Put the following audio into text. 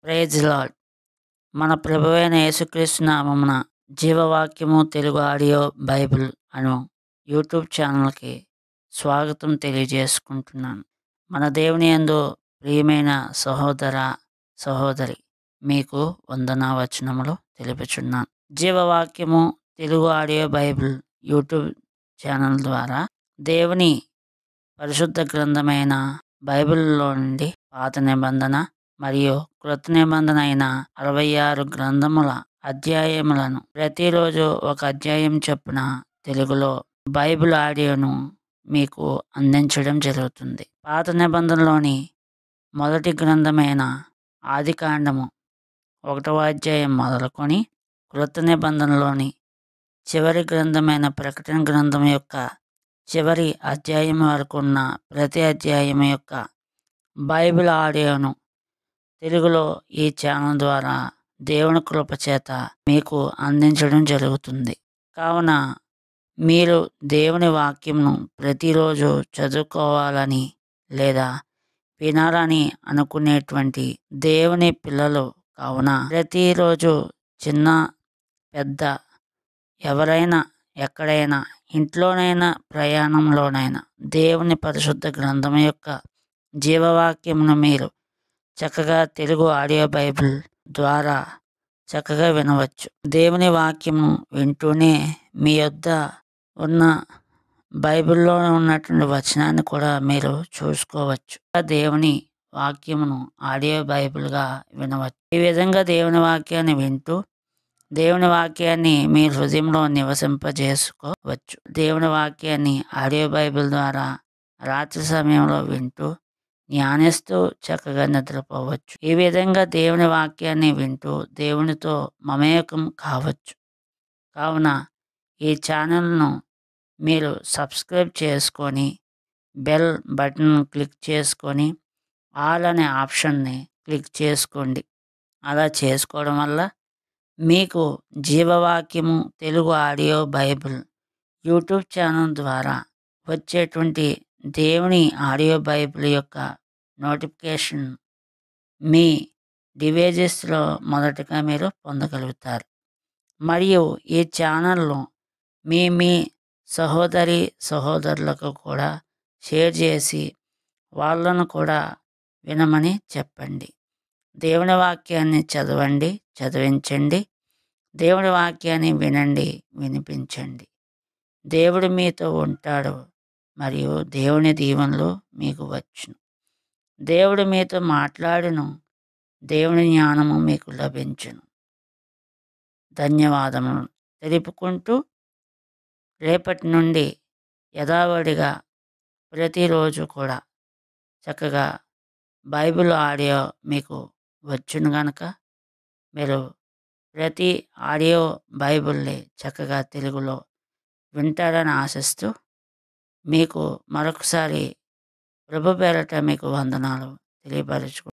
Praise lord. మన ప్రభువైన యేసుక్రీస్తు నామమున జీవవాక్యము తెలుగు ఆడియో బైబిల్ అను యూట్యూబ్ ఛానల్కి స్వాగతం తెలియజేసుకుంటున్నాను. మన దేవుని యందు ప్రియమైన సహోదర సహోదరి, మీకు వందనావచనములు తెలుపుచున్నాను. Jeevavakyamu Telugu audio Bible YouTube channel ద్వారా దేవుని పరిశుద్ధ గ్రంథమైన బైబిల్లో నుండి పాత నిబంధన మరియు కృత నిబంధన అయిన 66 గ్రంథముల అధ్యాయములను ప్రతిరోజు ఒక అధ్యాయం చొప్పున తెలుగులో బైబిల్ ఆడియోను మీకు అందించడం జరుగుతుంది. పాత నిబంధనలోని మొదటి గ్రంథమైన ఆదికాండము 1వ అధ్యాయం మొదలుకొని కృత నిబంధనలోని చివరి గ్రంథమైన ప్రకటన గ్రంథం యొక్క చివరి అధ్యాయం వరకు ఉన్న ప్రతి అధ్యాయం యొక్క బైబిల్ ఆడియోను తెలుగులో ఈ ఛానల్ ద్వారా దేవుని కృప చేత మీకు అందించడం జరుగుతుంది. కావున మీరు దేవుని వాక్యంను ప్రతిరోజు చదువుకోవాలని లేదా వినాలని అనుకునేటువంటి దేవుని పిల్లలు కావున ప్రతిరోజు చిన్న పెద్ద ఎవరైనా ఎక్కడైనా ఇంట్లోనైనా ప్రయాణంలోనైనా దేవుని పరిశుద్ధ గ్రంథం యొక్క జీవవాక్యమును మీరు చక్కగా తెలుగు ఆడియో బైబిల్ ద్వారా చక్కగా వినవచ్చు. దేవుని వాక్యము వింటూనే మీ యొద్ద ఉన్న బైబిల్లో ఉన్నటువంటి వచనాన్ని కూడా మీరు చూసుకోవచ్చు. దేవుని వాక్యమును ఆడియో బైబిల్గా వినవచ్చు. ఈ విధంగా దేవుని వాక్యాన్ని వింటూ దేవుని వాక్యాన్ని మీ హృదయంలో నివసింపజేసుకోవచ్చు. దేవుని వాక్యాన్ని ఆడియో బైబిల్ ద్వారా రాత్రి సమయంలో వింటూ ధ్యానిస్తూ చక్కగా నిద్రపోవచ్చు. ఈ విధంగా దేవుని వాక్యాన్ని వింటూ దేవునితో మమేకం కావచ్చు. కావున ఈ ఛానల్ను మీరు సబ్స్క్రైబ్ చేసుకొని బెల్ బటన్ క్లిక్ చేసుకొని ఆల్ అనే ఆప్షన్ని క్లిక్ చేసుకోండి. అలా చేసుకోవడం వల్ల మీకు Jeevavakyamu Telugu audio Bible YouTube channel ద్వారా వచ్చేటువంటి దేవుని ఆడియో బైబిల్ యొక్క నోటిఫికేషన్ మీ డివైజెస్లో మొదటగా మీరు పొందగలుగుతారు. మరియు ఈ ఛానల్ను మీ సహోదరి సహోదరులకు కూడా షేర్ చేసి వాళ్ళను కూడా వినమని చెప్పండి. దేవుని వాక్యాన్ని చదవండి, చదివించండి. దేవుని వాక్యాన్ని వినండి, వినిపించండి. దేవుడు మీతో ఉంటాడు మరియు దేవుని దీవెనలు మీకు వచ్చును. దేవుడు మీతో మాట్లాడును, దేవుని జ్ఞానము మీకు లభించును. ధన్యవాదములు తెలుపుకుంటూ రేపటి నుండి యథావడిగా ప్రతిరోజు కూడా చక్కగా బైబిల్ ఆడియో మీకు వచ్చును గనక మీరు ప్రతి ఆడియో బైబిల్ని చక్కగా తెలుగులో వింటారని ఆశిస్తూ మీకు మరొకసారి ప్రభు పేరట మీకు వందనాలు తెలియపరచుకుంటున్నాను.